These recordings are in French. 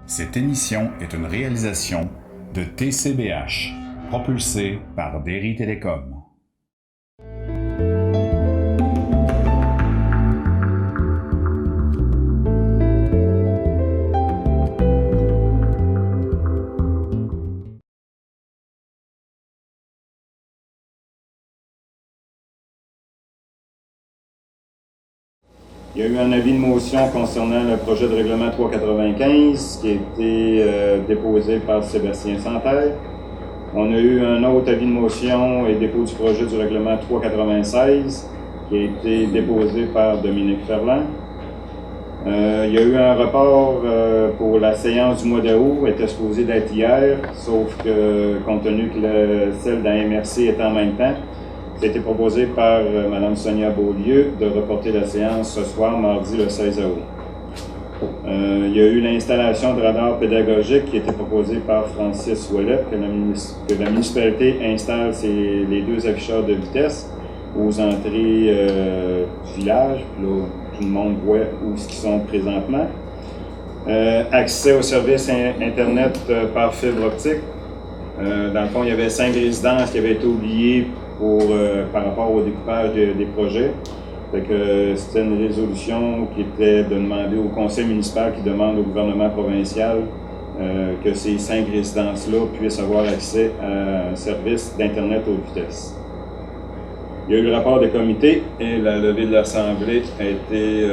Cette émission est une réalisation de TCBH, propulsée par Derry Télécom. Il y a eu un avis de motion concernant le projet de règlement 395 qui a été déposé par Sébastien Santerre. On a eu un autre avis de motion et dépôt du projet du règlement 396 qui a été déposé par Dominique Ferland. Il y a eu un report pour la séance du mois d'août, était supposé d'être hier, sauf que compte tenu que celle de la MRC est en même temps, ça a été proposé par Mme Sonia Beaulieu de reporter la séance ce soir, mardi le 16 août. Il y a eu l'installation de radars pédagogiques qui a été proposée par Francis Ouellette, que la municipalité installe les deux afficheurs de vitesse aux entrées du village. Là, tout le monde voit où ils sont présentement. Accès aux services Internet par fibre optique. Dans le fond, il y avait 5 résidences qui avaient été oubliées par rapport au découpage des projets. C'était une résolution qui était de demander au conseil municipal qui demande au gouvernement provincial que ces 5 résidences-là puissent avoir accès à un service d'Internet haute vitesse. Il y a eu le rapport des comités et la levée de l'Assemblée a été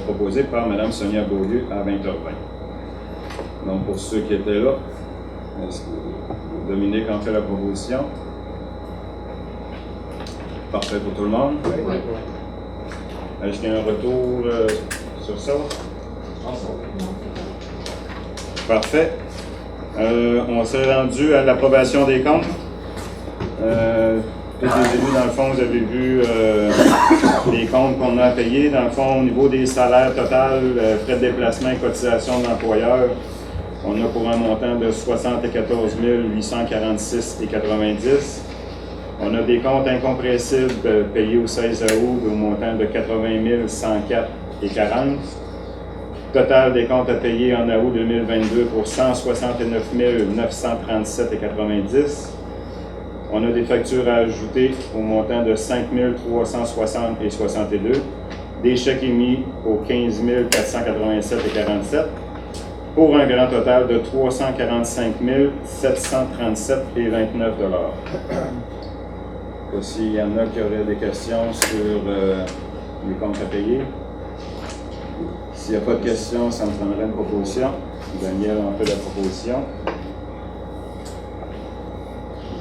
proposée par Mme Sonia Beaulieu à 20h20. Donc pour ceux qui étaient là, est-ce que Dominique en fait la proposition? Parfait pour tout le monde? Oui. Est-ce qu'il y a un retour sur ça? Parfait. On s'est rendu à l'approbation des comptes. Tous les élus, dans le fond, vous avez vu les comptes qu'on a à payer. Dans le fond, au niveau des salaires total, frais de déplacement et cotisation de l'employeur, on a pour un montant de 74 846,90 $. On a des comptes incompressibles payés au 16 août au montant de 80 104,40 $. Total des comptes à payer en août 2022 pour 169 937,90 $. On a des factures à ajouter au montant de 5 360,62 $. Des chèques émis au 15 487,47 $. Pour un grand total de 345 737,29 $. S'il y en a qui auraient des questions sur les comptes à payer. S'il n'y a pas de questions, ça me prendrait une proposition. Daniel en fait la proposition.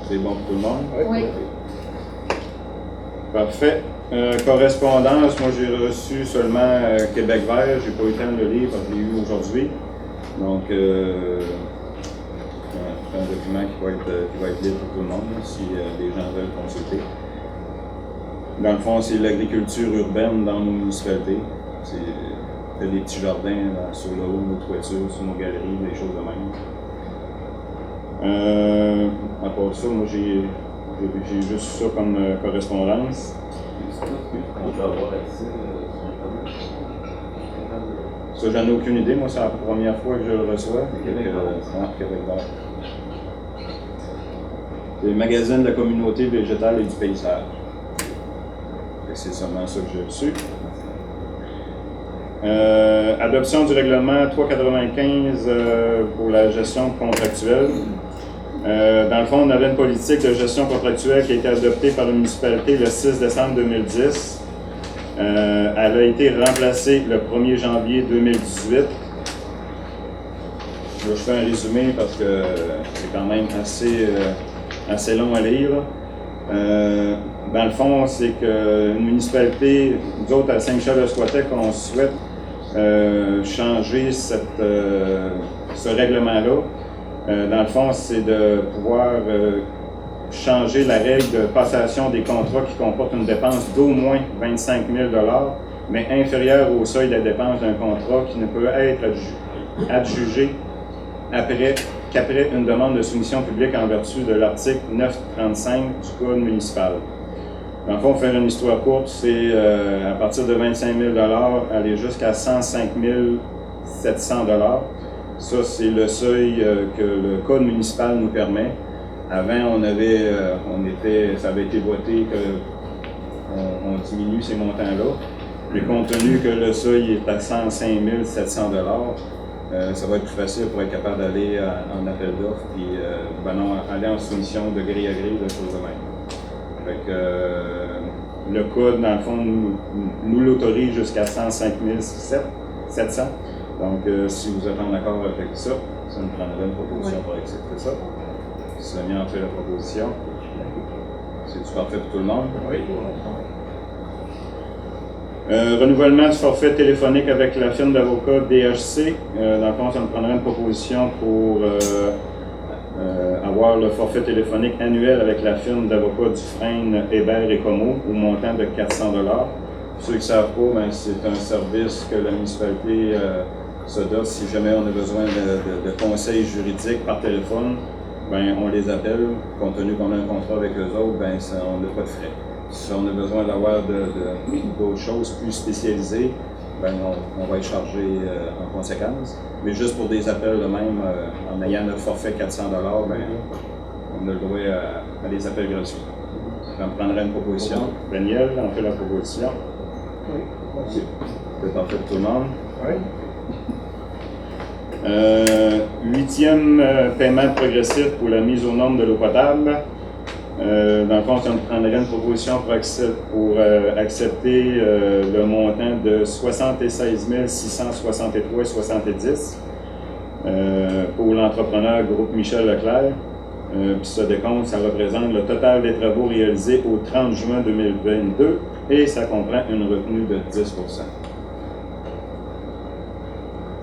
C'est bon pour tout le monde? Oui. Parfait. Correspondance, moi j'ai reçu seulement Québec vert. J'ai pas eu le temps de le lire parce que je l'ai eu aujourd'hui. Donc, un document qui va être libre pour tout le monde, si les gens veulent consulter. Dans le fond, c'est l'agriculture urbaine dans nos municipalités. C'est des petits jardins sur le haut de nos toitures, sur nos galeries, des choses de même. À part ça, moi j'ai juste ça comme correspondance. On peut avoir accès sur Internet. Ça, j'en ai aucune idée. Moi, c'est la première fois que je le reçois. Québec vert. C'est le magazine de la communauté végétale et du paysage. C'est seulement ça que j'ai reçu. Adoption du règlement 395 pour la gestion contractuelle. Dans le fond, on avait une politique de gestion contractuelle qui a été adoptée par la municipalité le 6 décembre 2010. Elle a été remplacée le 1er janvier 2018. Là, je fais un résumé parce que c'est quand même assez long à lire. Dans le fond, c'est qu'une municipalité, nous autres à Saint-Michel-de-Squatec, on souhaite changer ce règlement-là. Dans le fond, c'est de pouvoir changer la règle de passation des contrats qui comportent une dépense d'au moins 25 000 $, mais inférieure au seuil de la dépense d'un contrat qui ne peut être adjugé qu'après une demande de soumission publique en vertu de l'article 935 du Code municipal. Dans le fond, faire une histoire courte, c'est à partir de 25 000 $, aller jusqu'à 105 700 $. Ça, c'est le seuil que le code municipal nous permet. Avant, ça avait été voté qu'on diminue ces montants-là. Mais compte tenu que le seuil est à 105 700 $, ça va être plus facile pour être capable d'aller en appel d'offres puis aller en soumission de gré à gré de choses de même. Fait que, le code, dans le fond, nous l'autorise jusqu'à 105 700. Donc, si vous êtes en accord avec ça, ça nous prendrait une proposition pour accepter ça. Sonia en fait la proposition. C'est-tu parfait pour tout le monde? Oui. Renouvellement du forfait téléphonique avec la firme d'avocats DHC. Dans le fond, ça nous prendrait une proposition pour avoir le forfait téléphonique annuel avec la firme d'avocats Dufresne, Hébert et Como au montant de 400 $. Pour ceux qui ne savent pas, c'est un service que la municipalité se dote si jamais on a besoin de conseils juridiques par téléphone. On les appelle, compte tenu qu'on a un contrat avec eux autres, on n'a pas de frais. Si on a besoin d'avoir d'autres choses plus spécialisées, on va être chargé en conséquence. Mais juste pour des appels de même, en ayant notre forfait 400 $, on a le droit à des appels gratuits. J'en prendrai une proposition. Daniel, on fait la proposition. Oui. C'est parfait pour tout le monde. Oui. 8e paiement progressif pour la mise aux normes de l'eau potable. Dans le fond, on prendrait une proposition pour accepter le montant de 76 663,70 pour l'entrepreneur groupe Michel Leclerc. Puis ce décompte, ça représente le total des travaux réalisés au 30 juin 2022 et ça comprend une retenue de 10 %.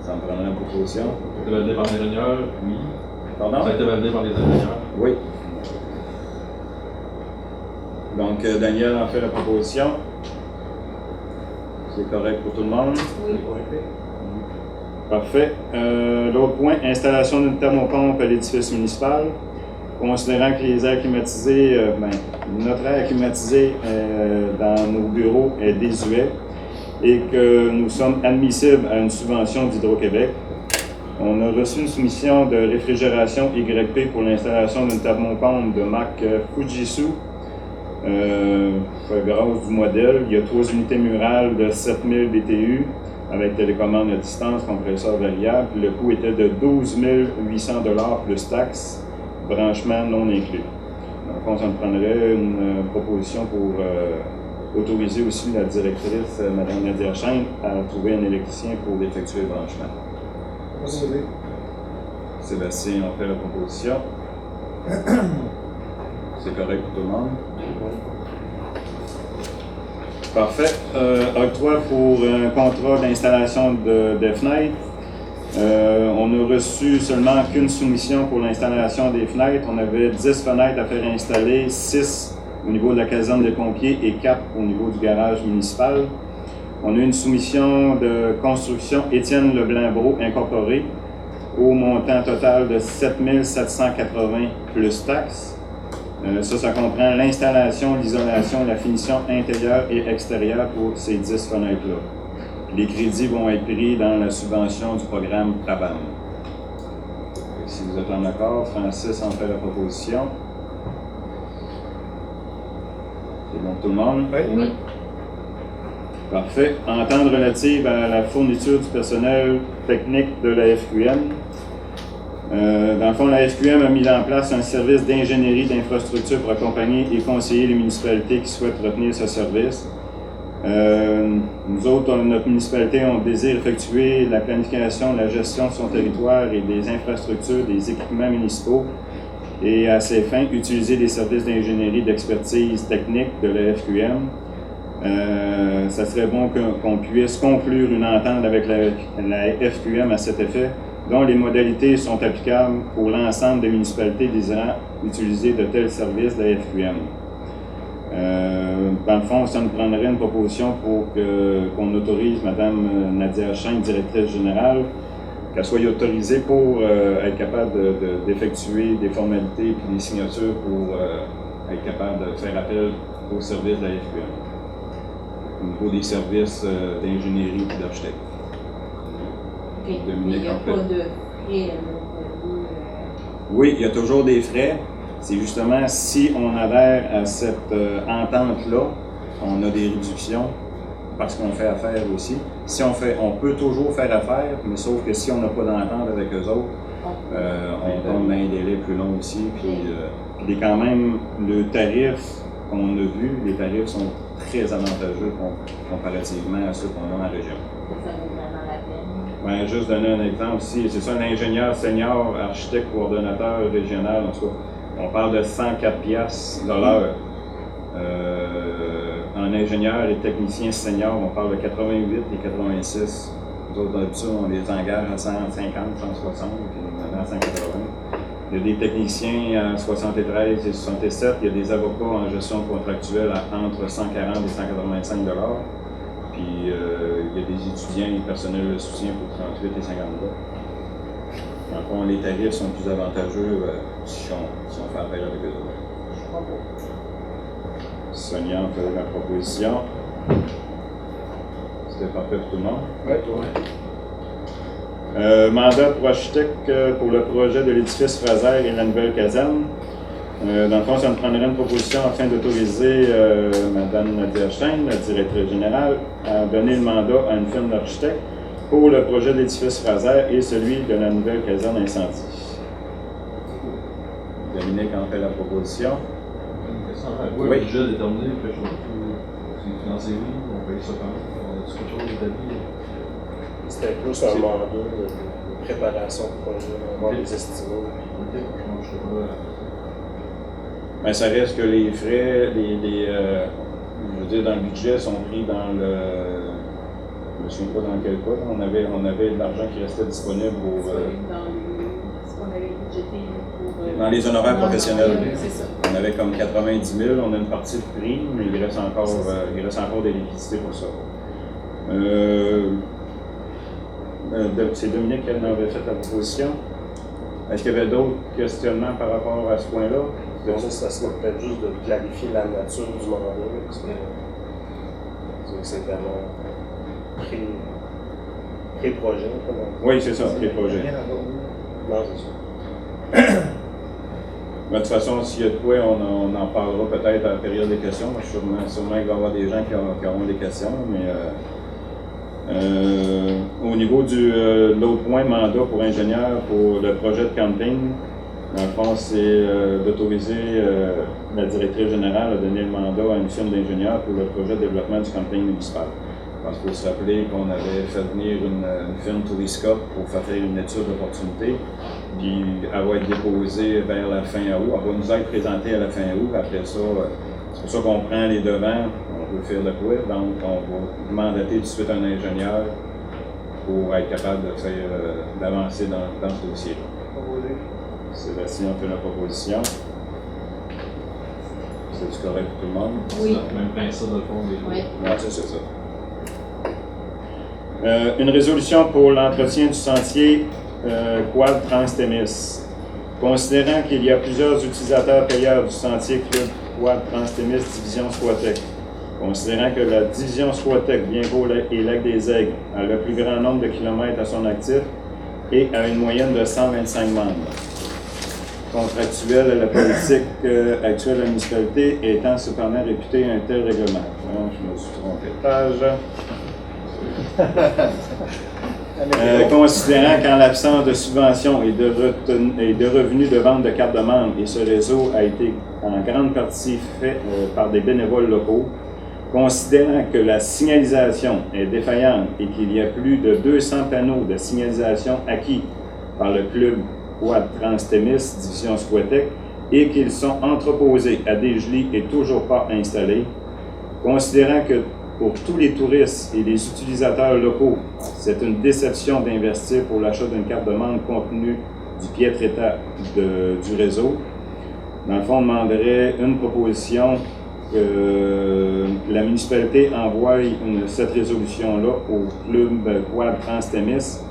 Ça me prendrait une proposition. Ça a été validé par l'ingénieur, oui. Pardon? Ça a été validé par les ingénieurs. Oui. Donc, Daniel en fait la proposition. C'est correct pour tout le monde? Oui. Parfait. L'autre point, installation d'une thermopompe à l'édifice municipal. Considérant que les airs climatisés, notre air climatisé dans nos bureaux est désuet et que nous sommes admissibles à une subvention d'Hydro-Québec, on a reçu une soumission de réfrigération YP pour l'installation d'une thermopompe de marque Fujitsu. Grâce du modèle, il y a 3 unités murales de 7000 BTU avec télécommande à distance, compresseur variable. Le coût était de 12 800 $ plus taxes, branchement non inclus. Donc, on s'en prendrait une proposition pour autoriser aussi la directrice, Mme Nadia Chaine, à trouver un électricien pour effectuer le branchement. Oui. Sébastien a fait la proposition. C'est correct pour tout le monde? Parfait. Octroi pour un contrat d'installation de fenêtres. On a reçu seulement qu'une soumission pour l'installation des fenêtres. On avait 10 fenêtres à faire installer, 6 au niveau de la caserne des pompiers et 4 au niveau du garage municipal. On a eu une soumission de construction Étienne Leblanc-Bro incorporé au montant total de 7 780 plus taxes. Ça comprend l'installation, l'isolation, la finition intérieure et extérieure pour ces 10 fenêtres-là. Les crédits vont être pris dans la subvention du programme Prabam. Si vous êtes en accord, Francis en fait la proposition. C'est bon pour tout le monde? Oui. Parfait. Entente relative à la fourniture du personnel technique de la FQM. Dans le fond, la FQM a mis en place un service d'ingénierie d'infrastructure pour accompagner et conseiller les municipalités qui souhaitent retenir ce service. Nous autres, notre municipalité, on désire effectuer la planification, la gestion de son territoire et des infrastructures, des équipements municipaux et à ces fins, utiliser des services d'ingénierie d'expertise technique de la FQM. Ça serait bon qu'on puisse conclure une entente avec la FQM à cet effet, dont les modalités sont applicables pour l'ensemble des municipalités désirant utiliser de tels services de la FQM. Dans le fond, ça nous prendrait une proposition pour qu'on autorise Mme Nadia Chaine, directrice générale, qu'elle soit autorisée pour être capable d'effectuer des formalités et des signatures pour être capable de faire appel au service de la FQM, au niveau des services d'ingénierie et d'architecte. Okay. Il n'y a pas de frais. Oui, il y a toujours des frais. C'est justement si on adhère à cette entente-là, on a des réductions parce qu'on fait affaire aussi. Si on peut toujours faire affaire, mais sauf que si on n'a pas d'entente avec eux autres, on tombe dans un délai plus long aussi. Puis quand même, le tarif qu'on a vu, les tarifs sont très avantageux comparativement à ceux qu'on a en région. Ça vaut vraiment la peine. Ben, juste donner un exemple ici, c'est ça, un ingénieur senior, architecte, coordonnateur régional, en tout cas, on parle de 104$ de l'heure. En ingénieur et technicien senior, on parle de 88 et 86. Nous autres, d'habitude, on les engage à 150, 160, puis maintenant à 180. Il y a des techniciens à 73 et 67. Il y a des avocats en gestion contractuelle à entre 140 et 185$. Puis il y a des étudiants et personnels de soutien pour 38 et 50$. Donc, les tarifs sont plus avantageux si on fait appel avec eux autres. Sonia fait la proposition. C'était parfait pour tout le monde? Oui. Mandat pour architecte pour le projet de l'édifice Fraser et la nouvelle caserne. Dans le fond, ça me prendrait une proposition afin d'autoriser Mme Nadia Stein, la directrice générale, à donner le mandat à une firme d'architecte pour le projet de l'édifice Fraser et celui de la nouvelle caserne incendie. Dominique en fait la proposition. Oui, le budget déterminé, quelque chose. C'est financé, oui, on paye ça quand même. On a quelque chose d'établi. C'était plus un mandat de préparation de projet, avoir des estimés. Ok, je sais pas. Ben, ça reste que les frais, je veux dire, dans le budget, sont pris dans le. Je me souviens pas dans quel cas. On avait de l'argent qui restait disponible pour. Dans ce qu'on avait budgété pour. Dans les honoraires professionnels. C'est ça. On avait comme 90 000, on a une partie de prix, mais il reste encore des liquidités pour ça. C'est Dominique qui en avait fait la proposition. Est-ce qu'il y avait d'autres questionnements par rapport à ce point-là? Ça serait peut-être juste de clarifier la nature du mandat, parce que c'est vraiment pré-projet. Oui, c'est ça, pré-projet. Non, c'est ça. De toute façon, s'il y a de quoi, on en parlera peut-être à la période des questions. Sûrement qu'il va y avoir des gens qui auront des questions, mais au niveau de l'autre point, mandat pour ingénieur pour le projet de camping, dans le fond, c'est d'autoriser la directrice générale à donner le mandat à une firme d'ingénieurs pour le projet de développement du camping municipal. Parce qu'il faut se rappeler qu'on avait fait venir une firme Touriscope pour faire une étude d'opportunité, puis elle va être déposée vers la fin août. Elle va nous être présentée à la fin août. Après ça, c'est pour ça qu'on prend les devants, on veut faire de quoi, donc on va mandater tout de suite un ingénieur pour être capable de faire d'avancer dans ce dossier-là. Sébastien fait la proposition. C'est correct pour tout le monde? Oui. C'est le même principe dans le fond des Oui. Oui, c'est ça. Une résolution pour l'entretien du sentier Quad Trans-Témis. Considérant qu'il y a plusieurs utilisateurs payeurs du sentier Club Quad Trans-Témis Division Squatec, considérant que la Division Squatec, Biencourt et Lac-des-Aigles a le plus grand nombre de kilomètres à son actif et a une moyenne de 125 membres. Contractuel à la politique actuelle de la municipalité étant cependant réputé un tel règlement. Donc, je me suis trompé de page. Considérant qu'en l'absence de subventions et de revenus de vente de cartes de membres, et ce réseau a été en grande partie fait par des bénévoles locaux, considérant que la signalisation est défaillante et qu'il y a plus de 200 panneaux de signalisation acquis par le club Quad Trans-Témis, division Squatec, et qu'ils sont entreposés à Desjolies et toujours pas installés, considérant que pour tous les touristes et les utilisateurs locaux, c'est une déception d'investir pour l'achat d'une carte de membre compte tenu du piètre état du réseau. Dans le fond, on demanderait une proposition que la municipalité envoie cette résolution-là au club Quad Trans-Témis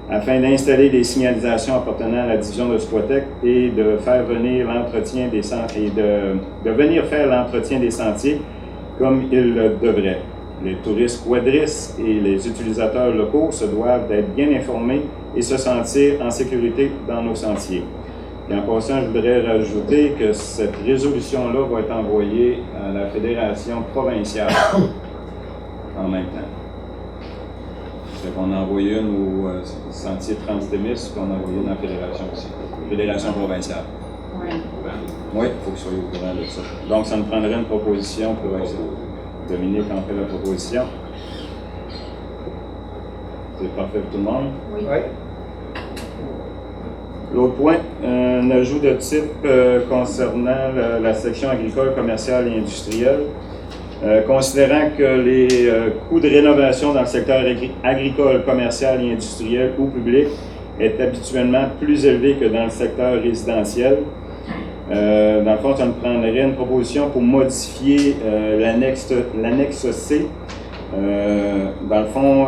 afin d'installer des signalisations appartenant à la division de Squatec et de faire venir l'entretien des sentiers et de venir faire l'entretien des sentiers comme il le devrait. Les touristes quadristes et les utilisateurs locaux se doivent d'être bien informés et se sentir en sécurité dans nos sentiers. Et en passant, je voudrais rajouter que cette résolution-là va être envoyée à la Fédération provinciale en même temps. C'est qu'on a envoyé une au sentier Transdemis, puis on a envoyé une à la Fédération aussi. Fédération provinciale. Oui. Oui, il faut que vous soyez au courant de ça. Donc, ça nous prendrait une proposition pour Dominique en fait la proposition. C'est parfait pour tout le monde? Oui. L'autre point, un ajout de type concernant la section agricole, commerciale et industrielle. Considérant que les coûts de rénovation dans le secteur agricole, commercial et industriel ou public est habituellement plus élevé que dans le secteur résidentiel, dans le fond, ça nous prendrait une proposition pour modifier l'annexe C. Dans le fond,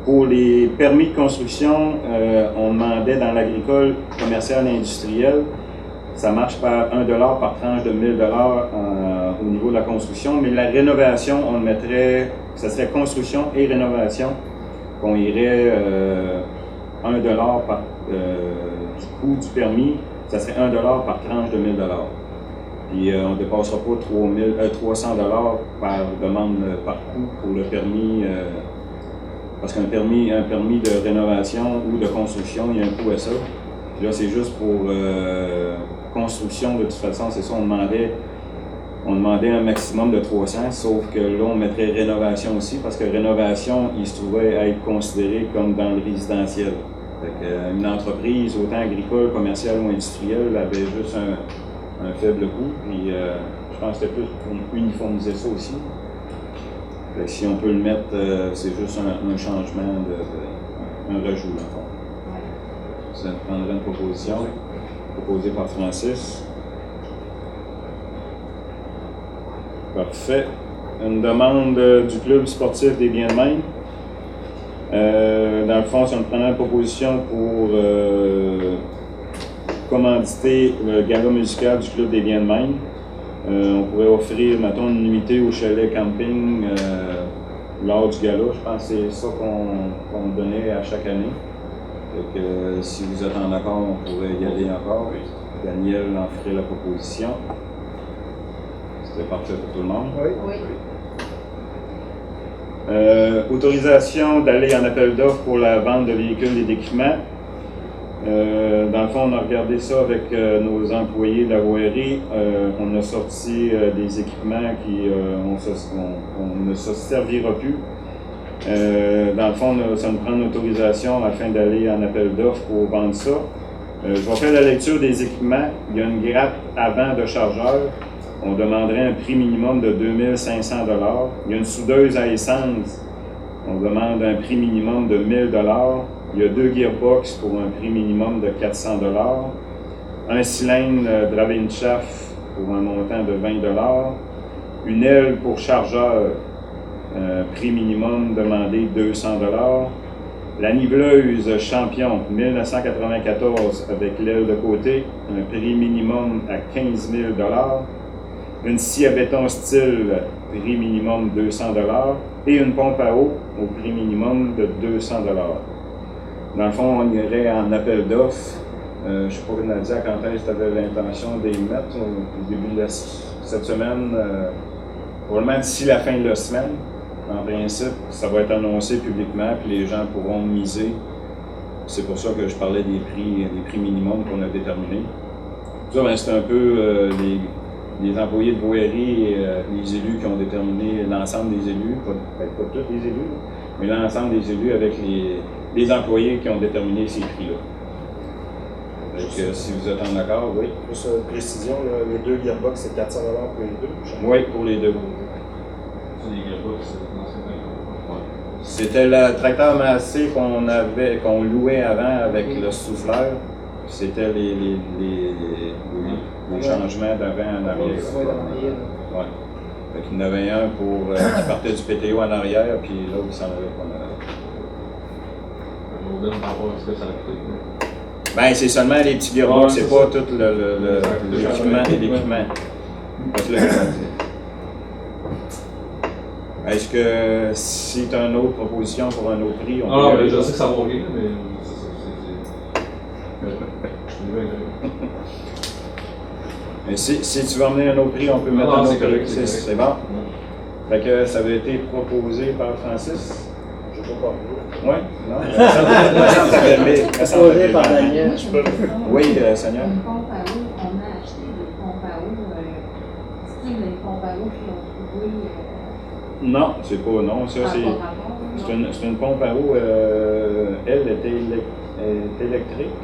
pour les permis de construction, on demandait dans l'agricole, commercial et industriel, ça marche par 1 $ par tranche de 1 000 $ au niveau de la construction, mais la rénovation, on le mettrait, ça serait construction et rénovation, qu'on irait 1 $ par du coût du permis, ça serait 1 $ par tranche de 1 000 $. Puis on ne dépassera pas 300 $ par demande par coût pour le permis. Parce qu'un permis de rénovation ou de construction, il y a un coût à ça. Puis là, c'est juste pour construction, de toute façon, c'est ça, on demandait un maximum de 300, sauf que là, on mettrait rénovation aussi, parce que rénovation, il se trouvait à être considéré comme dans le résidentiel. Fait que, une entreprise, autant agricole, commerciale ou industrielle, avait juste un faible coût, puis je pense que c'était plus pour uniformiser ça aussi. Fait que si on peut le mettre, c'est juste un changement, un rajout, dans le fond. Ça prendrait une proposition, proposée par Francis. Parfait. Une demande du club sportif des biens de main. Dans le fond, ça nous prendrait une proposition pour commanditer le gala musical du club des biens de main. On pourrait offrir, mettons, une nuitée au chalet camping lors du gala. Je pense que c'est ça qu'on donnait à chaque année. Fait que, si vous êtes en accord, on pourrait y aller encore. Daniel en ferait la proposition. C'était parfait pour tout le monde. Oui. Autorisation d'aller en appel d'offres pour la vente de véhicules et d'équipements. Dans le fond, on a regardé ça avec nos employés de la voirie. On a sorti des équipements qui on ne se servira plus. Dans le fond, ça nous prend une autorisation afin d'aller en appel d'offres pour vendre ça. Je vais faire la lecture des équipements. Il y a une grappe avant de chargeur. On demanderait un prix minimum de 2 500 $. Il y a une soudeuse à essence. On demande un prix minimum de 1 000 $. Il y a 2 gearbox pour un prix minimum de 400 $. Un cylindre driving shaft pour un montant de 20 $. Une aile pour chargeur, prix minimum demandé 200 $. La niveleuse Champion 1994 avec l'aile de côté, un prix minimum à 15 000 $. Une scie à béton style, prix minimum 200 $. Et une pompe à eau au prix minimum de 200 $. Dans le fond, on irait en appel d'offres. Je ne sais pas, Nadia, quand est-ce que tu avais l'intention de les mettre au début de cette semaine, probablement d'ici la fin de la semaine. En principe, ça va être annoncé publiquement, puis les gens pourront miser. C'est pour ça que je parlais des prix minimums qu'on a déterminés. Ça, ben, c'est un peu les employés de voirie et les élus qui ont déterminé l'ensemble des élus, peut-être pas tous les élus, mais l'ensemble des élus avec les employés qui ont déterminé ces prix-là. Donc, si vous êtes en accord, oui. Juste une précision, là, les 2 gearbox, c'est 400 $ pour les deux? Oui, pour les deux. C'est des gearbox, dans certains cas. C'était le tracteur massé qu'on louait avant avec le souffleur. C'était les changements d'avant en arrière. Ouais. Fait qu'il y en avait un qui partait du PTO en arrière, puis l'autre qui s'en allait en arrière. On donne par rapport à ce que ça a coûté. Ben, c'est seulement les petits gearbox, c'est pas tout l'équipement et l'équipement. Est-ce que si tu as une autre proposition pour un autre prix, on Non, non, peut... mais je sais que ça vaut rien, mais c'est ça, Mais si tu veux emmener un autre prix, on peut mettre Non, un c'est autre correct, prix. c'est C'est bon? Fait que ça avait été proposé par Francis. Je ne peux pas parler. Oui? Non? Proposé par Daniel. Oui, Sonia? Une pompe à eau, on a acheté des pompes à eau. C'est des pompes à eau qui ont trouvé. Non, c'est pas, non, ça c'est... C'est une pompe à eau, elle est électrique,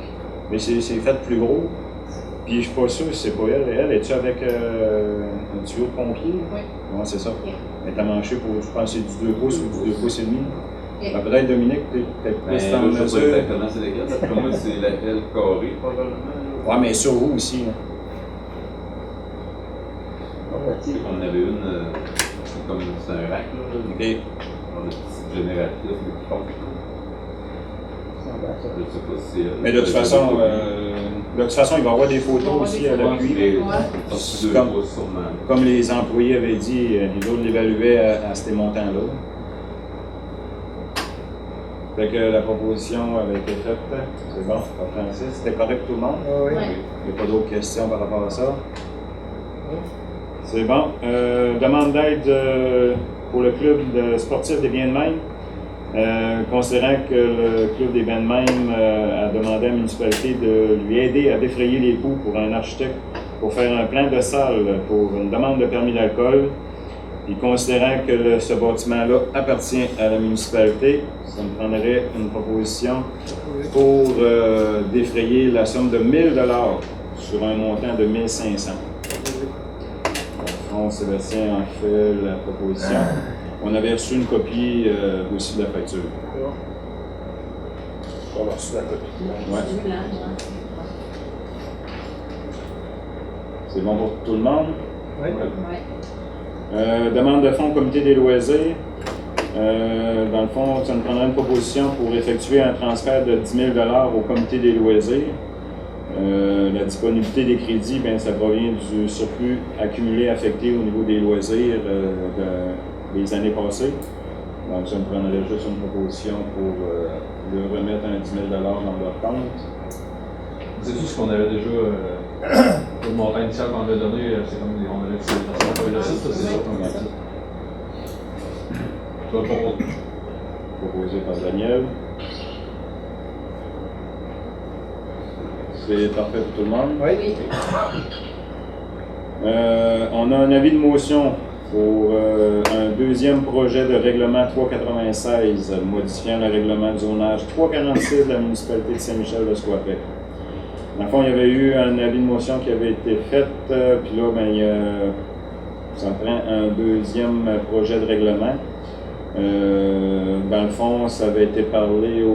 mais c'est fait plus gros. Puis je suis pas sûr si c'est pas elle. Elle, es-tu avec un tuyau de pompier? Oui. Oui, c'est ça. Ok. Elle est amanchée pour, je pense, c'est du 2 pouces ou du 2 pouces et demi. Ok. Après, Dominique, t'es plus en Je sais pas mesure. exactement c'est lesquels. D'après moi, c'est la L carrée, probablement. Ouais, mais sur vous aussi. Là. Je sais qu'on avait une, c'est comme c'est un rack, là. OK. On a une petite génératrice, mais qui compte. Je sais pas si c'est elle. Mais de toute façon, il va y avoir des photos aussi à l'appui. C'est Comme- comme sûrement. Comme les employés avaient dit, les autres l'évaluaient à ces montants-là. Fait que la proposition avait été faite. C'est bon, par Francis. C'était correct pour tout le monde? Oui. Ouais. Il n'y a pas d'autres questions par rapport à ça? C'est bon. Demande d'aide pour le club sportif des biens de même. Considérant que le club des biens de même a demandé à la municipalité de lui aider à défrayer les coûts pour un architecte pour faire un plan de salle pour une demande de permis d'alcool. Et considérant que ce bâtiment-là appartient à la municipalité, ça me prendrait une proposition pour défrayer la somme de 1 000 $ sur un montant de 1 500. Donc, Sébastien en fait la proposition. On avait reçu une copie aussi de la facture. On a reçu la copie. Ouais. Celui-là, C'est bon pour tout le monde? Oui. ouais. Demande de fonds au comité des loisirs. Dans le fond, ça nous prendra une proposition pour effectuer un transfert de 10 000 $ au comité des loisirs. La disponibilité des crédits, bien, ça provient du surplus accumulé affecté au niveau des loisirs des années passées. Donc, ça me prendrait juste une proposition pour leur remettre un 10 000 $ dans leur compte. C'est tout ce qu'on avait déjà. Le montant initial qu'on avait donné, c'est comme on avait fait le site, c'est ça qu'on a dit. Proposé par Daniel. C'est parfait pour tout le monde? Oui. Oui. On a un avis de motion pour un deuxième projet de règlement 396 modifiant le règlement de zonage 346 de la municipalité de Saint-Michel-de-Squatrec. Dans le fond, il y avait eu un avis de motion qui avait été fait, puis là, ben, ça prend un deuxième projet de règlement. Dans le fond, ça avait été parlé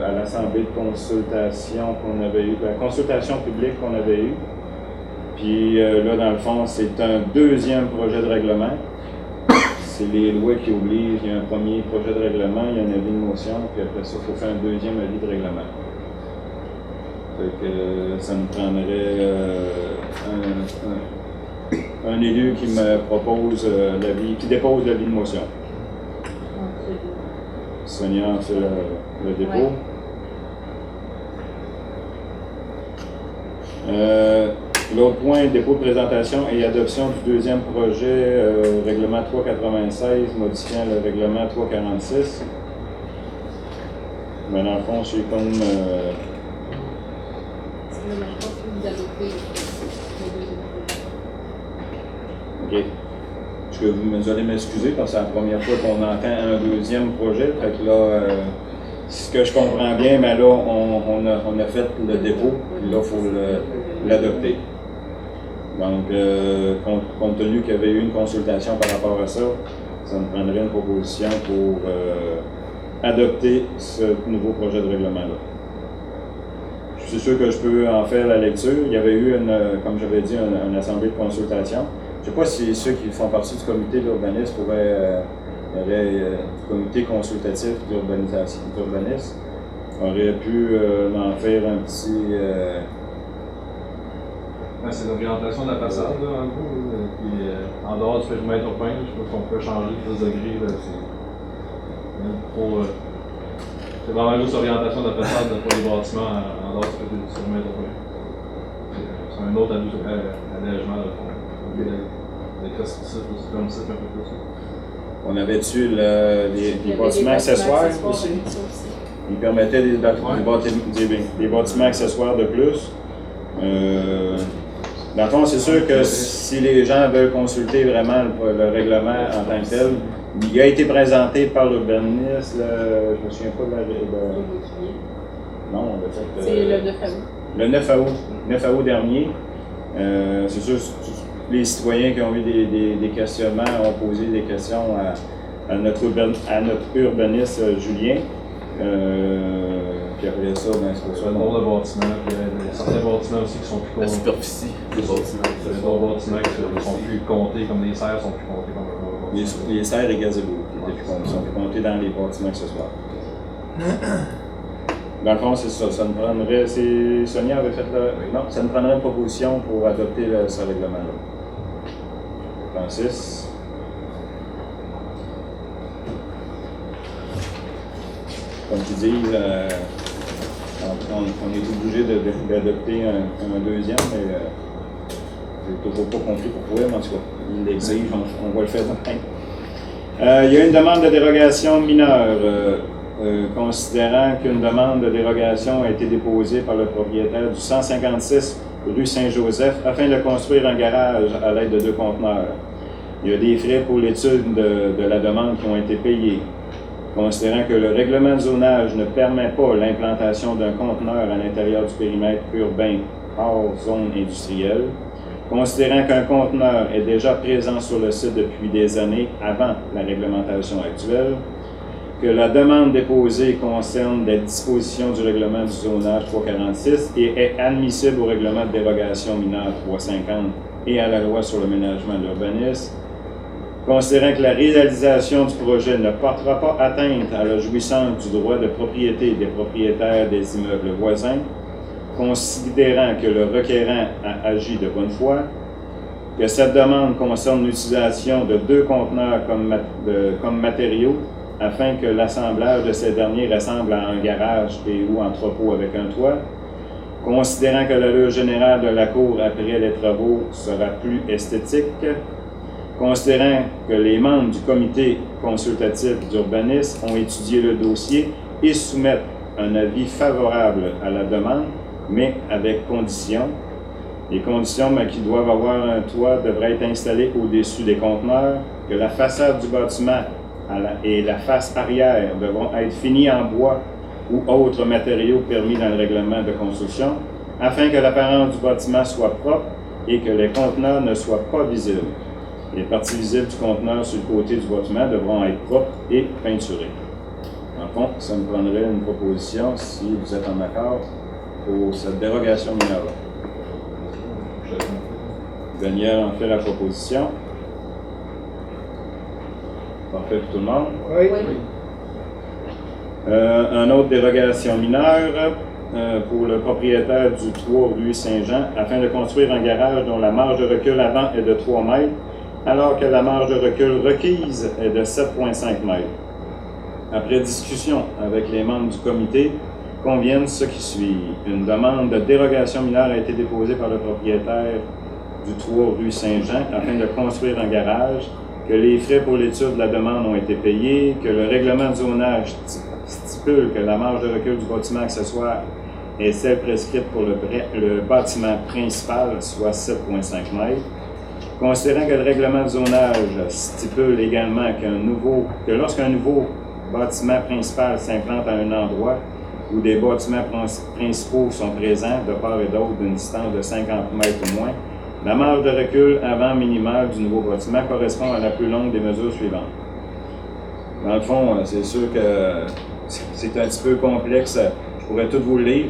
à l'assemblée de consultation qu'on avait eue, la consultation publique qu'on avait eue. Puis là, dans le fond, c'est un deuxième projet de règlement. C'est les lois qui obligent. Il y a un premier projet de règlement, il y a un avis de motion, puis après ça, il faut faire un deuxième avis de règlement. Fait que ça nous prendrait un élu qui me propose l'avis, qui dépose l'avis de motion. Sonia en fait le dépôt. L'autre point, dépôt de présentation et adoption du deuxième projet règlement 396 modifiant le règlement 346. Mais dans le fond, c'est comme Parce que là, je pense que vous adoptez les deux. OK. Est-ce que vous allez m'excuser parce que c'est la première fois qu'on entend un deuxième projet. Fait que là, ce que je comprends bien, mais là, on a fait le dépôt, puis là, il faut l'adopter. Donc, compte tenu qu'il y avait eu une consultation par rapport à ça, ça me prendrait une proposition pour adopter ce nouveau projet de règlement-là. Je suis sûr que je peux en faire la lecture. Il y avait eu, comme j'avais dit, une assemblée de consultation. Je ne sais pas si ceux qui font partie du comité d'urbanisme pourraient, il y aurait du comité consultatif d'urbanisme, aurait pu en faire un C'est l'orientation de la façade, là, en gros. Puis, en dehors du périmètre urbain, je pense qu'on peut changer de plus de gris. Là, c'est vraiment juste l'orientation de la façade pour les bâtiments en dehors du périmètre urbain. C'est un autre allègement de fond. Les classes comme ça, un peu plus. On avait-tu les bâtiments accessoires aussi? Ils permettaient des bâtiments accessoires de plus. Dans le fond, c'est sûr que si les gens veulent consulter vraiment le règlement en tant que tel, il a été présenté par l'urbaniste, je me souviens pas de la... Non, on l'a fait... C'est le 9 août. Le 9 août dernier. C'est sûr, les citoyens qui ont eu des questionnements ont posé des questions à notre urbaniste Julien. Puis après ça, ben, c'est le nombre de bâtiments, puis il y a certains bâtiments aussi qui sont plus comptés. La superficie des bâtiments. Il y a d'autres bâtiments qui sont plus comptés, comme les serres sont plus comptés comme les serres et gazebos qui sont plus comptés dans les bâtiments accessoires. Dans le fond, c'est ça. Ça nous prendrait. Sonia avait fait non, ça nous prendrait une proposition pour adopter ce règlement-là. Francis. Comme tu dis, on est obligé d'adopter un deuxième, mais j'ai toujours pas compris pourquoi, mais en tout cas, il l'exige, on va le faire demain. Il y a une demande de dérogation mineure. Considérant qu'une demande de dérogation a été déposée par le propriétaire du 156 rue Saint-Joseph afin de construire un garage à l'aide de 2 conteneurs. Il y a des frais pour l'étude de la demande qui ont été payés. Considérant que le règlement de zonage ne permet pas l'implantation d'un conteneur à l'intérieur du périmètre urbain hors zone industrielle. Considérant qu'un conteneur est déjà présent sur le site depuis des années avant la réglementation actuelle, que la demande déposée concerne des dispositions du règlement du zonage 346 et est admissible au règlement de dérogation mineure 350 et à la loi sur l'aménagement de l'urbanisme, considérant que la réalisation du projet ne portera pas atteinte à la jouissance du droit de propriété des propriétaires des immeubles voisins, considérant que le requérant a agi de bonne foi, que cette demande concerne l'utilisation de 2 conteneurs comme matériaux afin que l'assemblage de ces derniers ressemble à un garage et ou entrepôt avec un toit, considérant que l'allure générale de la cour après les travaux sera plus esthétique, considérant que les membres du comité consultatif d'urbanisme ont étudié le dossier et soumettent un avis favorable à la demande, mais avec conditions. Les conditions qui doivent avoir un toit devraient être installées au-dessus des conteneurs, que la façade du bâtiment et la face arrière devront être finies en bois ou autres matériaux permis dans le règlement de construction, afin que l'apparence du bâtiment soit propre et que les conteneurs ne soient pas visibles. Les parties visibles du conteneur sur le côté du bâtiment devront être propres et peinturées. En fond, ça me prendrait une proposition, si vous êtes en accord, pour cette dérogation mineure. Daniel en fait la proposition. Parfait pour tout le monde? Oui. Un autre dérogation mineure pour le propriétaire du 3 rue Saint-Jean afin de construire un garage dont la marge de recul avant est de 3 mètres alors que la marge de recul requise est de 7,5 mètres. Après discussion avec les membres du comité, conviennent ce qui suit. Une demande de dérogation mineure a été déposée par le propriétaire du 3 rue Saint-Jean afin de construire un garage, que les frais pour l'étude de la demande ont été payés, que le règlement de zonage stipule que la marge de recul du bâtiment accessoire est celle prescrite pour le bâtiment principal, soit 7,5 mètres. Considérant que le règlement de zonage stipule également que lorsqu'un nouveau bâtiment principal s'implante à un endroit où des bâtiments principaux sont présents de part et d'autre d'une distance de 50 mètres ou moins, la marge de recul avant minimale du nouveau bâtiment correspond à la plus longue des mesures suivantes. Dans le fond, c'est sûr que c'est un petit peu complexe. Je pourrais tout vous le lire.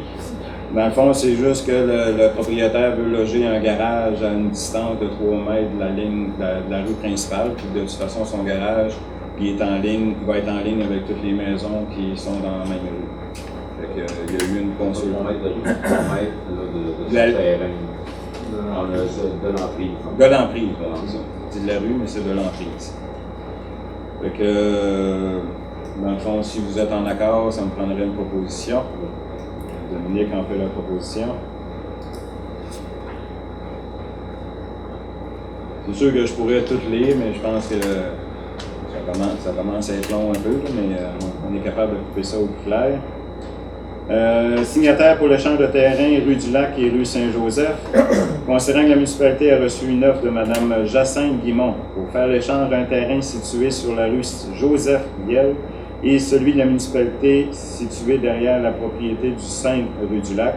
Dans le fond, c'est juste que le propriétaire veut loger un garage à une distance de 3 mètres de la rue principale. Puis de toute façon, son garage il va être en ligne avec toutes les maisons qui sont dans la même rue. Fait que, il y a eu une consultation. De terrain. On a ça de l'emprise. De l'emprise, voilà, c'est ça. C'est de la rue, mais c'est de l'emprise. Fait que, dans le fond, si vous êtes en accord, ça me prendrait une proposition. Dominique en fait la proposition. C'est sûr que je pourrais tout lire, mais je pense que ça commence à être long un peu, là, mais on est capable de couper ça au plus clair. Signataire pour l'échange de terrain rue du Lac et rue Saint-Joseph. Considérant que la municipalité a reçu une offre de Mme Jacinthe Guimont pour faire l'échange d'un terrain situé sur la rue Joseph-Viel et celui de la municipalité situé derrière la propriété du 5 rue du Lac.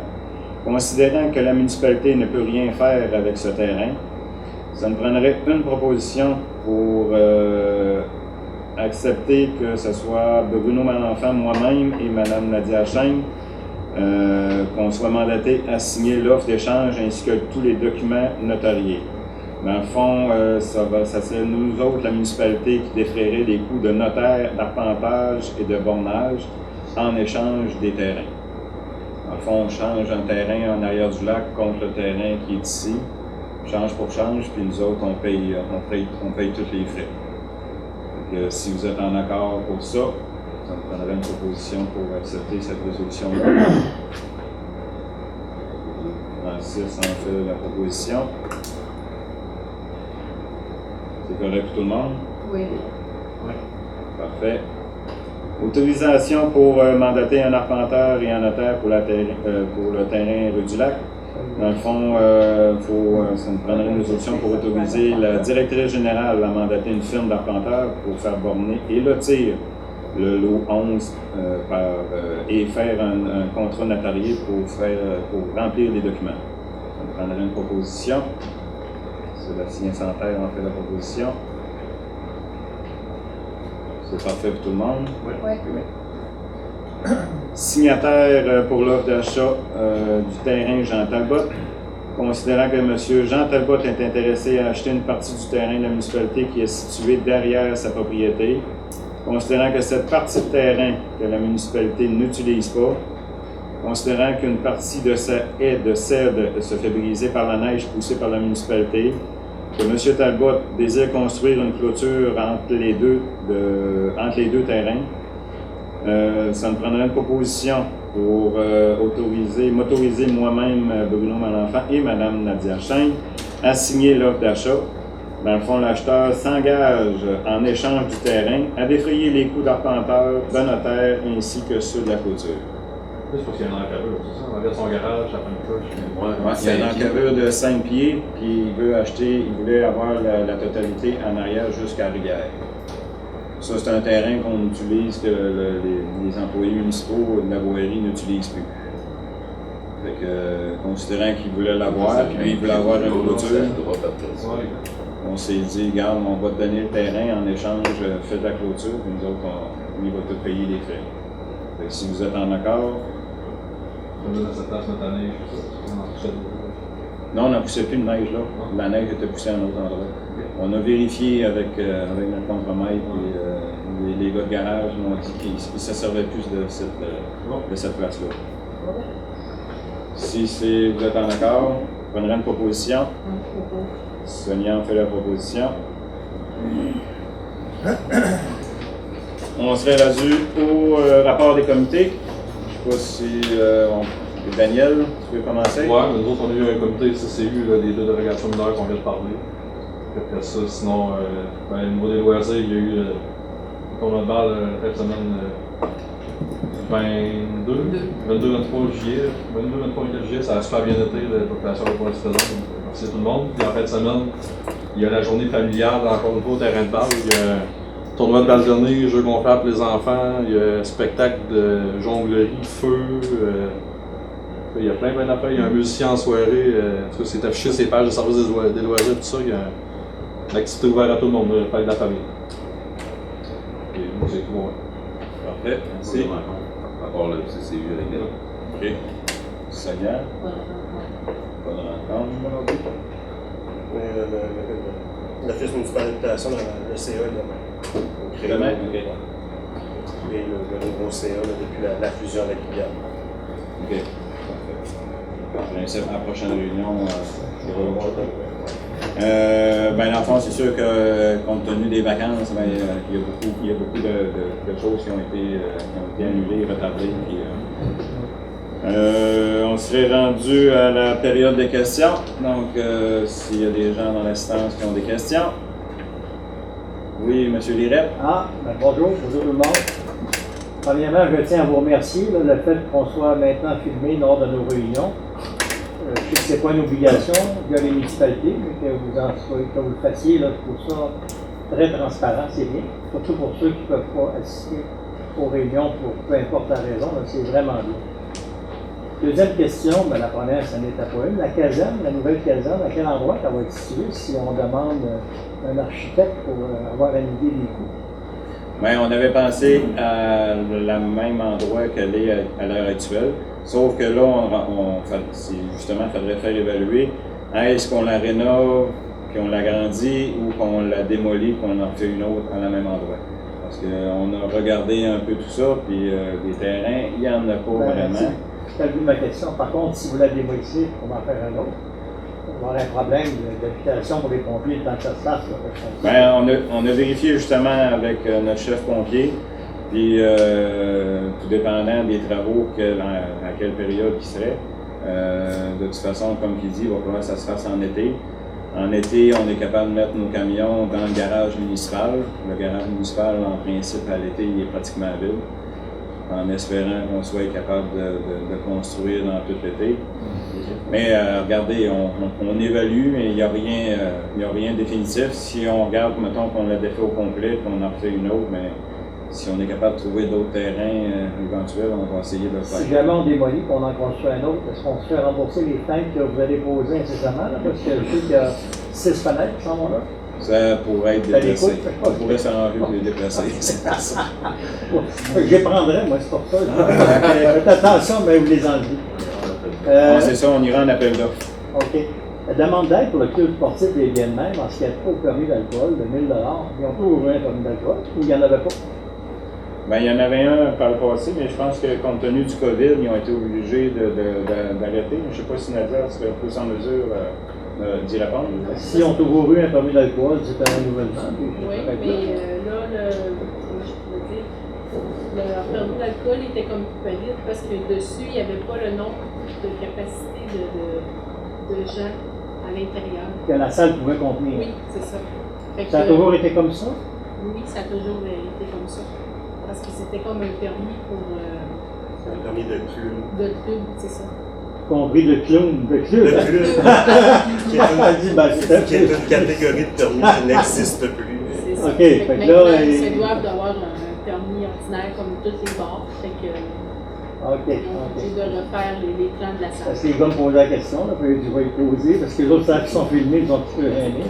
Considérant que la municipalité ne peut rien faire avec ce terrain, ça me prendrait une proposition pour accepter que ce soit Bruno Malenfant, moi-même et Mme Nadia Chaîne, qu'on soit mandaté à signer l'offre d'échange ainsi que tous les documents notariés. Dans le fond, ça serait nous autres, la municipalité, qui défrayerait les coûts de notaire, d'arpentage et de bornage en échange des terrains. Dans le fond, on change un terrain en arrière du lac contre le terrain qui est ici. Change pour change, puis nous autres, on paye tous les frais. Donc, si vous êtes en accord pour ça, ça me prendrait une proposition pour accepter cette résolution-là. Francis en fait la proposition. C'est correct pour tout le monde? Oui. Parfait. Autorisation pour mandater un arpenteur et un notaire pour le terrain rue du Lac. Dans le fond, ça me prendrait une résolution pour autoriser la directrice générale à mandater une firme d'arpenteur pour faire borner et lotir le lot 11 et faire un contrat notarié pour remplir les documents. Ça me prendrait une proposition. Sébastien Santerre en fait la proposition. C'est parfait pour tout le monde? Oui. Signataire pour l'offre d'achat du terrain Jean Talbot. Considérant que M. Jean Talbot est intéressé à acheter une partie du terrain de la municipalité qui est située derrière sa propriété, considérant que cette partie de terrain que la municipalité n'utilise pas, considérant qu'une partie de sa haie de cèdre se fait briser par la neige poussée par la municipalité, que M. Talbot désire construire une clôture entre les deux terrains. Ça me prendrait une proposition pour m'autoriser moi-même, Bruno Malenfant et Mme Nadia Chaîne à signer l'offre d'achat. Dans le fond, l'acheteur s'engage en échange du terrain à défrayer les coûts d'arpenteur, de notaire ainsi que ceux de la clôture. Plus parce qu'il y a un encaveur, c'est ça? On regarde son garage, ça fait une couche. Il y a un encaveur de 5 pieds, puis il voulait avoir la totalité en arrière jusqu'à la rivière. Ça, c'est un terrain qu'on utilise, que les employés municipaux de la voirie n'utilisent plus. Fait que, considérant qu'il voulait l'avoir, puis lui, il voulait avoir une clôture, on s'est dit, regarde, on va te donner le terrain en échange, fais de la clôture, puis nous autres, on va tout payer les frais. Fait que si vous êtes en accord. Dans cette place notre année, Non, on n'a poussé plus de neige là. La neige était poussée à un autre endroit. On a vérifié avec notre contremaître et les gars de garage m'ont dit qu'ils ne se servaient plus de cette place-là. Si vous êtes en accord, je prendrai une proposition. Sonia en fait la proposition. On serait rendu au rapport des comités. Je ne sais pas si Daniel, tu veux commencer? Ouais, nous autres, on a eu un comité de CCU, là, des deux dérogations mineures qu'on vient de parler. Après ça, sinon, au niveau des loisirs, il y a eu le tournoi de balle cette semaine 22-23 juillet. 22-23 juillet, ça a super bien été, la population va pouvoir se présenter. Merci à tout le monde. Puis en fin de semaine, il y a la journée familiale, encore une fois, au terrain de balle. Il y a un tournoi de ballonné, jeux gonflables pour les enfants, il y a un spectacle de jonglerie, feu. Il y a plein d'affaires. Il y a un musicien en soirée. En tout cas, c'est affiché sur les pages de service des loisirs, tout ça. Il y a une activité ouverte à tout le monde, le fête de la famille. Et moi, c'est tout. Parfait, merci. À part le CCU avec elle. OK. Sonia? Pas de rencontre. L'Office municipal d'habitation, le CA demain. Demain? OK. Et le nouveau CA depuis la fusion avec Liga. OK. Parfait. À la prochaine réunion, dans le fond, c'est sûr que compte tenu des vacances, il y a beaucoup de choses qui ont été annulées, retardées. Puis, on serait rendu à la période des questions. Donc, s'il y a des gens dans l'assistance qui ont des questions. Oui, M. Lirette. Bonjour tout le monde. Premièrement, je tiens à vous remercier le fait qu'on soit maintenant filmé lors de nos réunions. Je sais que ce n'est pas une obligation via les municipalités, mais que vous le fassiez, je trouve ça très transparent, c'est bien. Surtout pour ceux qui ne peuvent pas assister aux réunions pour peu importe la raison, c'est vraiment bien. Deuxième question, la première, ça n'était pas une. La caserne, la nouvelle caserne, à quel endroit elle va être située si on demande un architecte pour avoir une idée des coûts? On avait pensé à le même endroit qu'elle est à l'heure actuelle, sauf que là, justement, il faudrait faire évaluer est-ce qu'on la rénove, qu'on l'agrandit ou qu'on la démolit, qu'on en fait une autre à la même endroit. Parce qu'on a regardé un peu tout ça, puis des terrains, il n'y en a pas vraiment. C'est le but de ma question. Par contre, si vous la démolissez, on va en faire un autre. On va avoir un problème d'habitation pour les pompiers le temps que ça se fasse. On a vérifié justement avec notre chef pompier, puis tout dépendant des travaux, à quelle période qui serait. De toute façon, comme il dit, il va falloir que ça se fasse en été. En été, on est capable de mettre nos camions dans le garage municipal. Le garage municipal, en principe, à l'été, il est pratiquement vide, en espérant qu'on soit capable de construire dans tout l'été. Mais regardez, on évalue, mais il n'y a rien de définitif. Si on regarde, mettons qu'on l'a défait au complet, qu'on en fait une autre, mais si on est capable de trouver d'autres terrains éventuels, on va essayer de le faire. Si jamais on démolit et qu'on en construit un autre, est-ce qu'on se fait rembourser les fenêtres que vous allez poser incessamment? Parce que je sais qu'il y a 6 fenêtres qui sont là. Ça pourrait être déplacé. On pourrait s'arranger pour les déplacer. C'est pas ça. Je les prendrais, moi, c'est pour ça. Faites attention, mais vous les enlevez. C'est ça, on ira en appel d'offres. OK. La demande d'aide pour le club sportif des bien de même, en ce qui est au permis d'alcool de 1 000 ils ont pas ouvert un permis d'alcool ou il n'y en avait pas? Il y en avait un par le passé, mais je pense que compte tenu du COVID, ils ont été obligés d'arrêter. Je ne sais pas si Nadia serait plus en mesure d'y répondre. Si on t'ouvre un permis d'alcool, c'est un renouvellement. Oui, mais là, le permis d'alcool était comme valide parce que dessus, il n'y avait pas le nombre de capacité de gens à l'intérieur. Que la salle pouvait contenir. Oui, c'est ça. Ça a toujours été comme ça? Oui, ça a toujours été comme ça. Parce que c'était comme un permis pour... un permis de club. De club, c'est ça. Compris de clown, de club. De club. qui est une catégorie de permis qui n'existe plus. C'est ça. OK. Fait que Là, ils doivent d'avoir un permis ordinaire comme tous les bars. Fait que... OK. de refaire les plans de la salle. Parce que les gars me posaient la question, là, puis je vais y poser, parce que les autres savent qui sont filmés, ils ont tout gênés.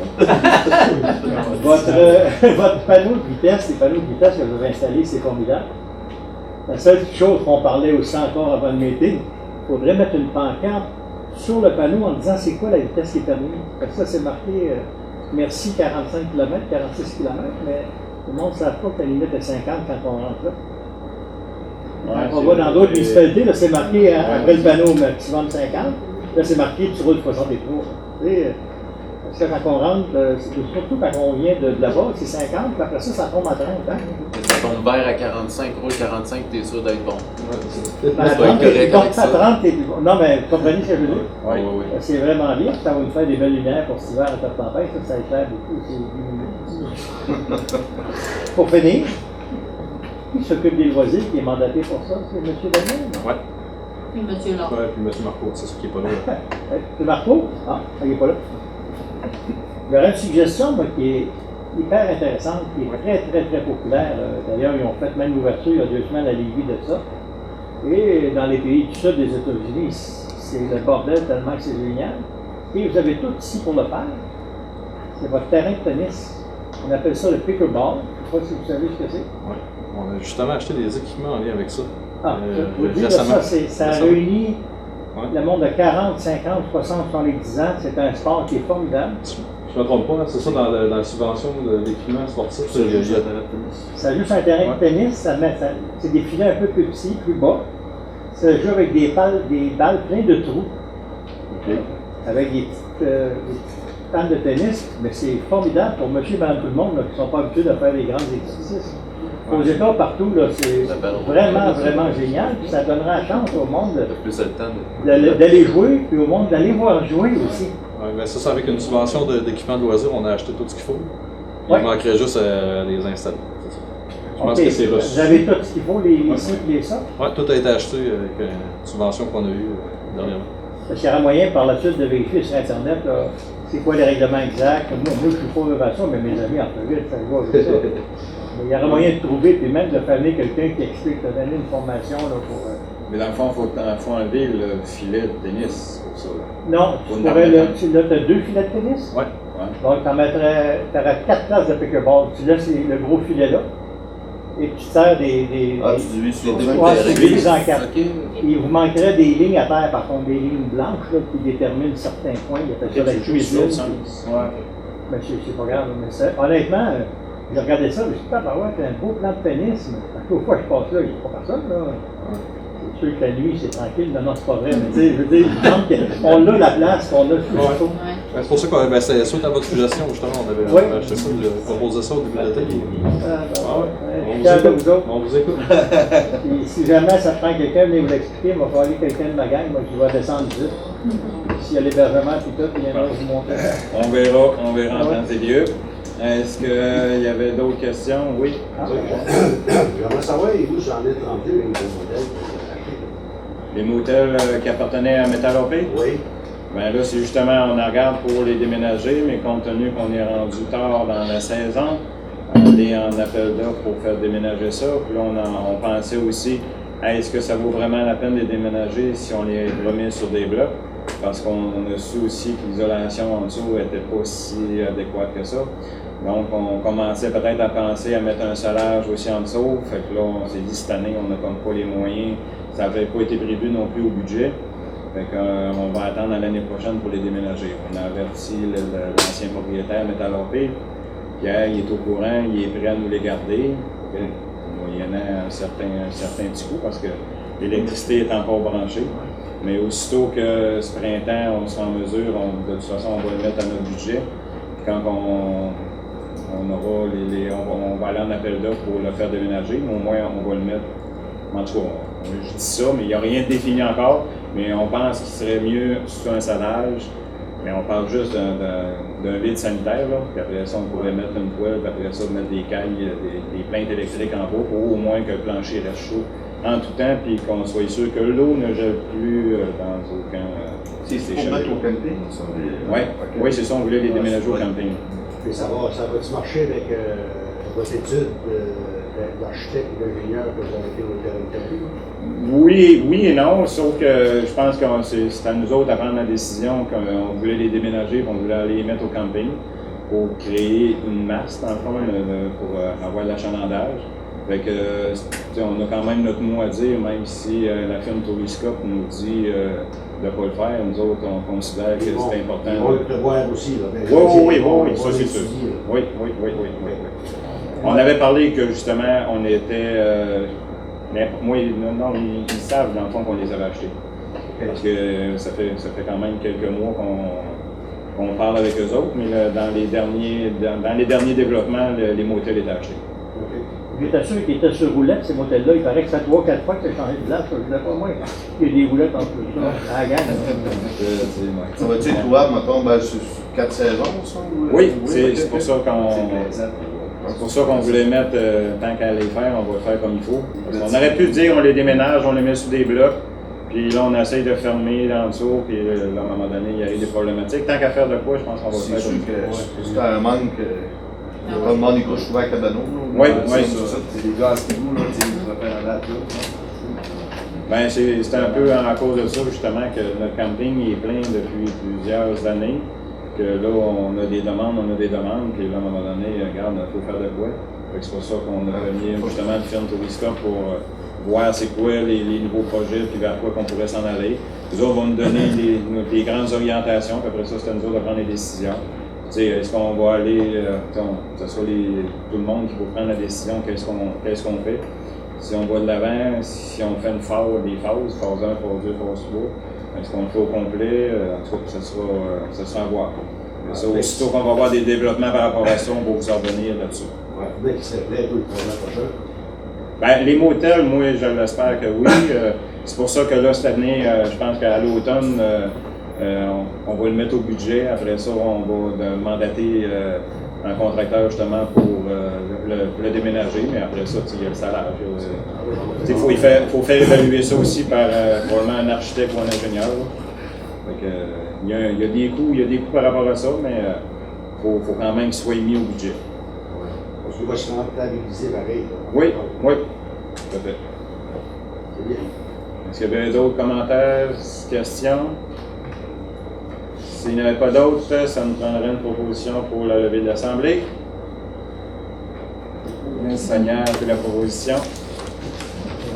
Votre panneau de vitesse, les panneaux de vitesse que vous avez installés, c'est formidable. La seule chose qu'on parlait aussi encore avant le meeting, il faudrait mettre une pancarte sur le panneau en disant c'est quoi la vitesse qui est permise. Parce que ça, c'est marqué merci 45 km, 46 km, mais le monde ne sait pas que la limite est 50 quand on rentre là. On va dans d'autres municipalités, là, c'est marqué après le panneau maximum 50, là c'est marqué tu roules 63. Parce que quand on rentre, surtout quand on vient de là-bas, c'est 50, puis après ça tombe à 30. Hein? Ça tombe vert à 45, roule 45, t'es sûr d'être bon. À 30, t'es plus bon. Non, mais comprenez ce que je veux dire? Oui. C'est vraiment bien, ça va nous faire des belles lumières pour cet hiver à top tempête, ça éclaire beaucoup. Pour finir, qui s'occupe des loisirs, qui est mandaté pour ça, c'est M. Daniel? Oui. Puis M. Laurent. Ouais, puis M. Marco, c'est ce qui n'est pas là. C'est Marco? Ah, il n'est pas là. Il y aurait une suggestion moi, qui est hyper intéressante, qui est très, très, très populaire. D'ailleurs, ils ont fait même l'ouverture il y a 2 semaines à Lévis de ça. Et dans les pays du sud des États-Unis, c'est le bordel tellement que c'est génial. Et vous avez tout ici pour le faire. C'est votre terrain de tennis. On appelle ça le pickleball. Je ne sais pas si vous savez ce que c'est. Oui. On a justement acheté des équipements en lien avec ça. Je vous dis, ça réunit le monde de 40, 50, 60, 70 ans. C'est un sport qui est formidable. Je ne me trompe pas, c'est ça dans la subvention d'équipements sportifs. Ça joue sur un terrain de tennis, c'est des filets un peu plus petits, plus bas. Ça joue avec des balles pleines de trous. avec des petites tables de tennis, mais c'est formidable pour monsieur et madame tout le monde là, qui ne sont pas habitués de faire des grands exercices. Aux États, partout, là, c'est vraiment, vraiment génial. Puis ça donnera la chance au monde d'aller jouer, puis au monde d'aller voir jouer aussi. Ouais, ben ça, c'est avec une subvention d'équipement de loisirs, on a acheté tout ce qu'il faut. Il manquerait juste à les installer. Je pense que c'est reçu. Vous avez tout ce qu'il faut, les ci et les ça? Oui, tout a été acheté avec une subvention qu'on a eue dernièrement. Parce qu'il y aura moyen par la suite de vérifier sur Internet là, c'est quoi les règlements exacts. Moi, je ne suis pas over ça, mais mes amis en font vite, ça va avec ça. Mais il y aura moyen de trouver, puis même de faire venir quelqu'un qui explique, de donner une formation là, pour. Mais dans le fond, il faut enlever le filet de tennis pour ça. Là. Non, tu as 2 filets de tennis? Oui. Donc, tu auras 4 places de pickleball. Tu laisses le gros filet là. Et tu sers des tu divises sur les en 4. Il vous manquerait des lignes à terre, par contre, des lignes blanches là, qui déterminent certains points. Il appelle ça la cuisine. Mais c'est pas grave. Mais honnêtement, j'ai regardé ça, je me suis dit, c'est un beau plan de tennis. Mais à chaque fois que je passe là, il n'y a pas personne. Là. C'est sûr que la nuit, c'est tranquille. Non, c'est pas vrai. Mais tu sais, je veux dire, on a la place, on a tout ce qu'il faut. C'est pour ça que c'est suite à votre suggestion, justement, on avait acheté ça, proposé ça au début de l'été. On vous écoute. Et si jamais ça prend quelqu'un, venez vous l'expliquer, il va falloir quelqu'un de ma gang, moi, qui va descendre vite. S'il y a l'hébergement et tout, il y en a vous monter. On verra en temps et lieu. Est-ce qu'il y avait d'autres questions? Oui. J'aimerais savoir, et vous, j'en ai 32 avec vos modèles. Les motels qui appartenaient à Metal OP? Oui. Bien là, c'est justement, on en regarde pour les déménager, mais compte tenu qu'on est rendu tard dans la saison, on est en appel d'offres pour faire déménager ça. Puis là, on pensait aussi, est-ce que ça vaut vraiment la peine de les déménager si on les remet sur des blocs? Parce qu'on a su aussi que l'isolation en dessous n'était pas si adéquate que ça. Donc, on commençait peut-être à penser à mettre un solage aussi en dessous. Fait que là, on s'est dit, cette année, on n'a comme pas les moyens. Ça n'avait pas été prévu non plus au budget. Fait qu'on va attendre à l'année prochaine pour les déménager. On a averti l'ancien propriétaire Metal OP. Pierre, il est au courant, il est prêt à nous les garder. Moyennant un certain petit coup parce que l'électricité est encore branchée. Mais aussitôt que ce printemps, on sera en mesure, de toute façon, on va le mettre à notre budget. Puis quand on aura on va aller en appel d'offres pour le faire déménager, mais au moins on va le mettre. En tout cas, je dis ça, mais il n'y a rien de défini encore. Mais on pense qu'il serait mieux sur un salage. Mais on parle juste d'un vide sanitaire, là. Puis après ça, on pourrait mettre une poêle, puis après ça, mettre des cailles, des plaintes électriques en bas, pour au moins que le plancher reste chaud en tout temps, puis qu'on soit sûr que l'eau ne gèle plus dans aucun. C'est pour mettre au camping, ça? Oui, c'est ça, on voulait les déménager au camping. Et ça va-tu marcher avec votre étude d'architecte et d'ingénieur que vous avez fait au terrain de camping? Oui et non, sauf que je pense que c'est à nous autres à prendre la décision qu'on voulait les déménager, qu'on voulait aller les mettre au camping pour créer une masse, dans le fond, pour avoir de l'achalandage. Fait que, on a quand même notre mot à dire, même si la firme Touriscope nous dit de ne pas le faire. Nous autres, on considère que c'est important. Ils vont le prévoir aussi. Oui, ça c'est sûr. Oui. On avait parlé que justement, on était. Moi, non, ils savent dans le fond qu'on les avait achetés. Parce que ça fait quand même quelques mois qu'on parle avec eux autres, mais dans les derniers développements, les motels étaient achetés. J'étais sûr qu'ils étaient sur roulette, ces motels-là. Il paraît que ça 3-4 fois que ça a changé de place. Je ne disais pas moi. Il y a des roulettes en plus. À la gamme. Ça va-tu être jouable, mettons, sur 4 saisons, ça? Oui, c'est pour ça qu'on voulait mettre, tant qu'à les faire, on va le faire comme il faut. On aurait pu dire, on les déménage, on les met sur des blocs, puis là, on essaye de fermer là en dessous, puis là, à un moment donné, il y a des problématiques. Tant qu'à faire de quoi, je pense qu'on va le faire. C'est un manque. Pas de monde, ils couchent souvent à Cabano. Oui, c'est ça. C'est des gars à ce niveau, ils appellent à date, là. C'est un peu à cause de ça, justement, que notre camping est plein depuis plusieurs années. Que là, on a des demandes, puis là, à un moment donné, regarde, il faut faire de quoi. C'est pour ça qu'on a mis justement le firme Touriscope pour voir c'est quoi les nouveaux projets, puis vers quoi qu'on pourrait s'en aller. Les autres vont nous donner les grandes orientations, puis après ça, c'est à nous autres de prendre les décisions. Est-ce qu'on va aller, que ce soit tout le monde qui va prendre la décision, qu'est-ce qu'on fait? Si on va de l'avant, si on fait des phases, phase 1, phase 2, phase 3, Est-ce qu'on le fait au complet? En tout cas, ça sera à voir. Mais ça, aussitôt qu'on va avoir des développements par rapport à ça, on va vous en revenir là-dessus. Ouais, faudrait qu'il serait prêt tout le prochain. Ben, les motels, moi, je l'espère que oui. C'est pour ça que là, cette année, je pense qu'à l'automne, on va le mettre au budget. Après ça, on va mandater un contracteur justement pour le déménager. Mais après ça, il y a le salaire. Il faut faire évaluer ça aussi par probablement un architecte ou un ingénieur. Il y a des coûts par rapport à ça, mais il faut quand même qu'il soit mis au budget. Parce que moi, je suis rentabilisé pareil. Oui, tout à fait. C'est bien. Est-ce qu'il y avait d'autres commentaires, questions? S'il n'y en avait pas d'autres, ça nous prendrait une proposition pour la levée de l'Assemblée. Le Seigneur fait la proposition.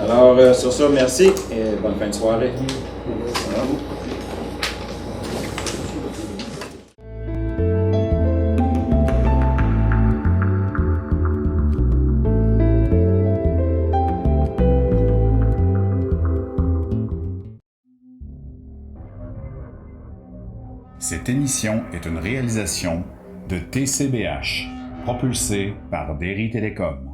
Alors, sur ça, merci et bonne fin de soirée. Voilà. Cette émission est une réalisation de TCBH, propulsée par Derry Télécom.